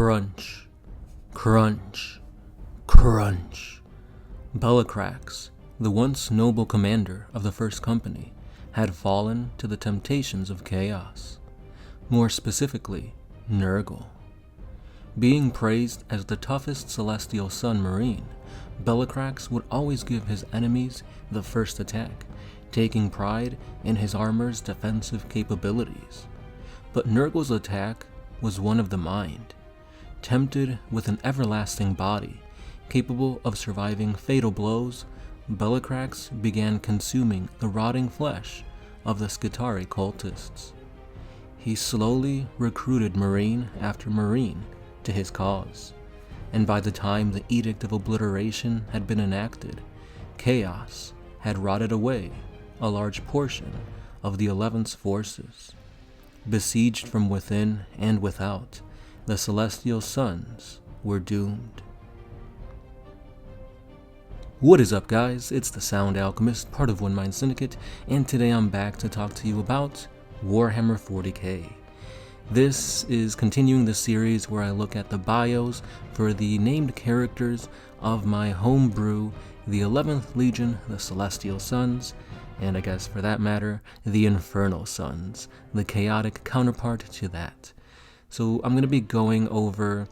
Crunch, crunch, crunch. Belakrax, the once noble commander of the First Company, had fallen to the temptations of chaos. More specifically, Nurgle. Being praised as the toughest Celestial Sun Marine, Belakrax would always give his enemies the first attack, taking pride in his armor's defensive capabilities. But Nurgle's attack was one of the mind. Tempted with an everlasting body, capable of surviving fatal blows, Belakrax began consuming the rotting flesh of the Skitarii cultists. He slowly recruited Marine after Marine to his cause, and by the time the Edict of Obliteration had been enacted, chaos had rotted away a large portion of the 11th's forces. Besieged from within and without, the Celestial Suns were doomed. What is up, guys? It's the Sound Alchemist, part of One Mind Syndicate, and today I'm back to talk to you about Warhammer 40K. This is continuing the series where I look at the bios for the named characters of my homebrew, the 11th Legion, the Celestial Suns, and I guess for that matter, the Infernal Suns, the chaotic counterpart to that. So I'm going to be going over,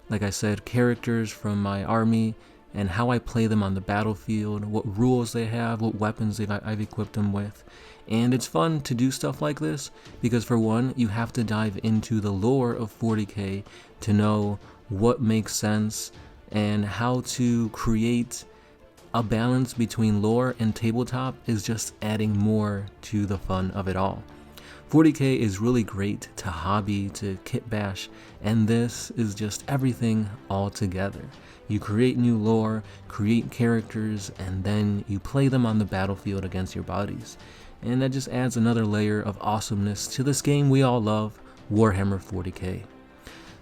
like I said, characters from my army and how I play them on the battlefield, what rules they have, what weapons I've equipped them with. And it's fun to do stuff like this because, for one, you have to dive into the lore of 40K to know what makes sense and how to create a balance between lore and tabletop is just adding more to the fun of it all. 40K is really great to hobby, to kit bash, and this is just everything all together. You create new lore, create characters, and then you play them on the battlefield against your buddies. And that just adds another layer of awesomeness to this game we all love, Warhammer 40K.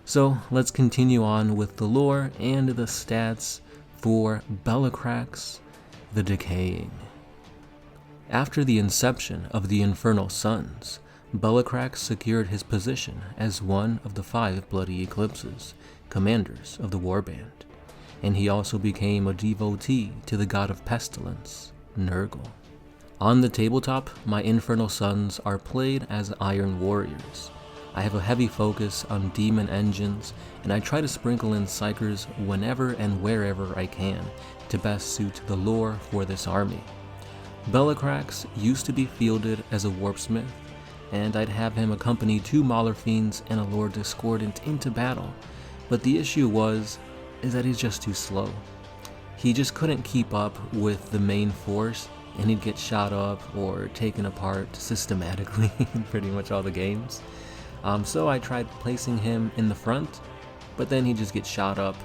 So let's continue on with the lore and the stats for Belakrax the Decaying. After the inception of the Infernal Suns, Belakrax secured his position as one of the 5 bloody Eclipses, commanders of the warband, and he also became a devotee to the god of pestilence, Nurgle. On the tabletop, my Infernal Suns are played as Iron Warriors. I have a heavy focus on demon engines, and I try to sprinkle in psychers whenever and wherever I can to best suit the lore for this army. Belakrax used to be fielded as a warpsmith, and I'd have him accompany 2 Mauler Fiends and a Lord Discordant into battle, but the issue is that he's just too slow. He just couldn't keep up with the main force, and he'd get shot up or taken apart systematically in pretty much all the games. So I tried placing him in the front, but then he'd just get shot up,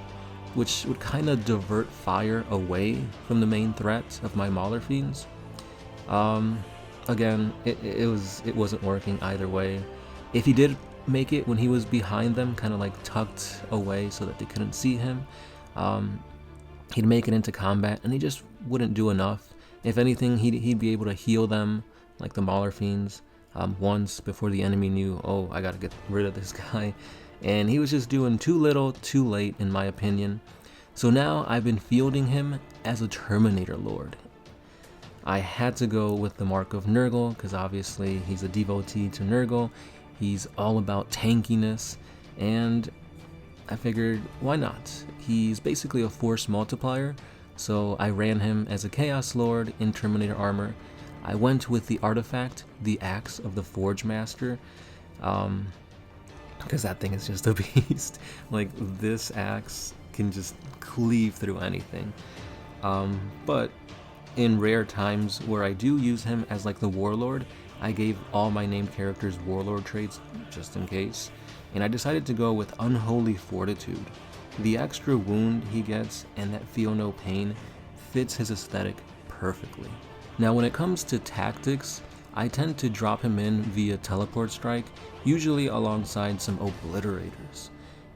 which would kind of divert fire away from the main threat of my Mauler Fiends. Again, it wasn't working either way. If he did make it when he was behind them, kind of like tucked away so that they couldn't see him, he'd make it into combat and he just wouldn't do enough. If anything, he'd be able to heal them, like the Mauler Fiends, once before the enemy knew, oh, I gotta get rid of this guy. And he was just doing too little, too late, in my opinion. So now I've been fielding him as a Terminator Lord. I had to go with the Mark of Nurgle, because obviously he's a devotee to Nurgle. He's all about tankiness, and I figured, why not? He's basically a force multiplier, so I ran him as a Chaos Lord in Terminator armor. I went with the artifact, the Axe of the Forge Master, because that thing is just a beast. Like, this axe can just cleave through anything. But in rare times where I do use him as like the Warlord, I gave all my named characters Warlord traits just in case, and I decided to go with Unholy Fortitude. The extra wound he gets and that feel no pain fits his aesthetic perfectly. Now when it comes to tactics, I tend to drop him in via Teleport Strike, usually alongside some Obliterators.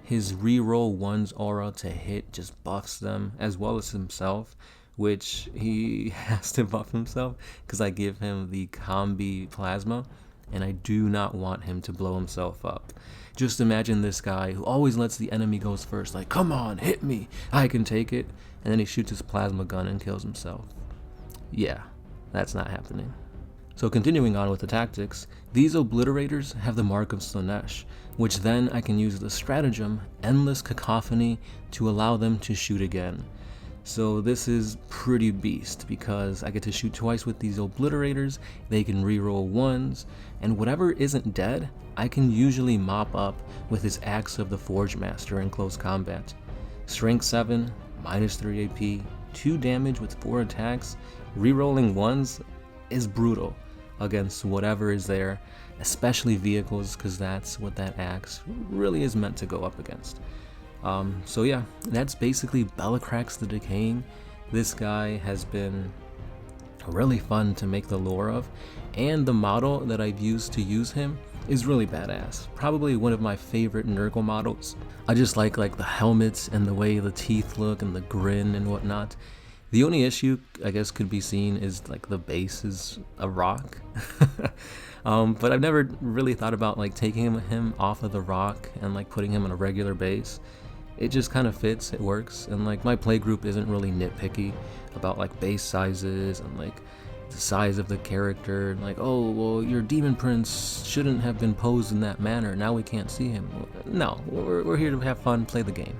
His reroll 1's aura to hit just buffs them, as well as himself, which he has to buff himself because I give him the Combi Plasma, and I do not want him to blow himself up. Just imagine this guy who always lets the enemy go first, like, come on, hit me, I can take it, and then he shoots his plasma gun and kills himself. Yeah, that's not happening. So continuing on with the tactics, these obliterators have the mark of Slaanesh, which then I can use the stratagem Endless Cacophony to allow them to shoot again. So this is pretty beast because I get to shoot twice with these obliterators, they can reroll ones, and whatever isn't dead, I can usually mop up with his Axe of the Forge Master in close combat. Strength 7, -3 AP, 2 damage with 4 attacks, rerolling ones is brutal against whatever is there, especially vehicles, because that's what that axe really is meant to go up against. So yeah, that's basically Belakrax the Decaying. This guy has been really fun to make the lore of, and the model that I've used to use him is really badass. Probably one of my favorite Nurgle models. I just like the helmets and the way the teeth look and the grin and whatnot. The only issue, I guess, could be seen is like the base is a rock. But I've never really thought about like taking him off of the rock and like putting him on a regular base. It just kind of fits, it works, and like my playgroup isn't really nitpicky about like base sizes and like the size of the character, and like, oh well, your demon prince shouldn't have been posed in that manner, now we can't see him. No, we're here to have fun, play the game.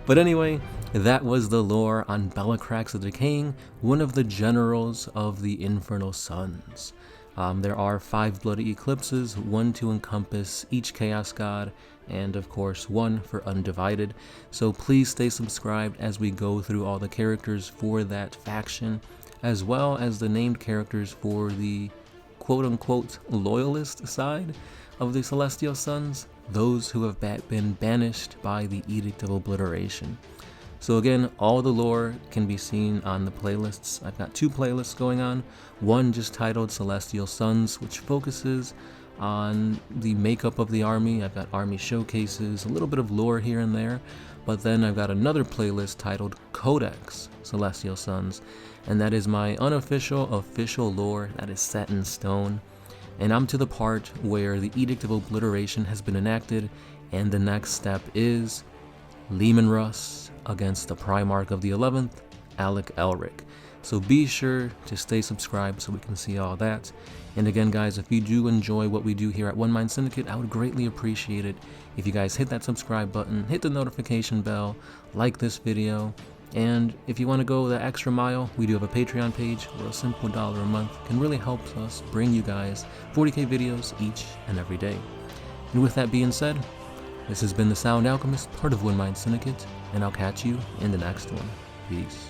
But anyway, that was the lore on Belakrax the Decaying, one of the generals of the Infernal Sons. There are 5 bloody eclipses, 1 to encompass each chaos god, and of course 1 for undivided. So please stay subscribed as we go through all the characters for that faction, as well as the named characters for the quote-unquote loyalist side of the Celestial Sons, those who have been banished by the Edict of Obliteration. So again, all the lore can be seen on the playlists. I've got 2 playlists going on, one just titled Celestial Sons, which focuses on the makeup of the army. I've got army showcases, a little bit of lore here and there, but then I've got another playlist titled Codex Celestial Sons, and that is my unofficial, official lore that is set in stone. And I'm to the part where the Edict of Obliteration has been enacted, and the next step is Leman Russ against the Primarch of the 11th, Alec Elric. So be sure to stay subscribed so we can see all that. And again guys, if you do enjoy what we do here at One Mind Syndicate, I would greatly appreciate it if you guys hit that subscribe button, hit the notification bell, like this video, and if you want to go the extra mile, we do have a Patreon page where a simple $1 a month can really help us bring you guys 40K videos each and every day. And with that being said, this has been the Sound Alchemist, part of One Mind Syndicate, and I'll catch you in the next one. Peace.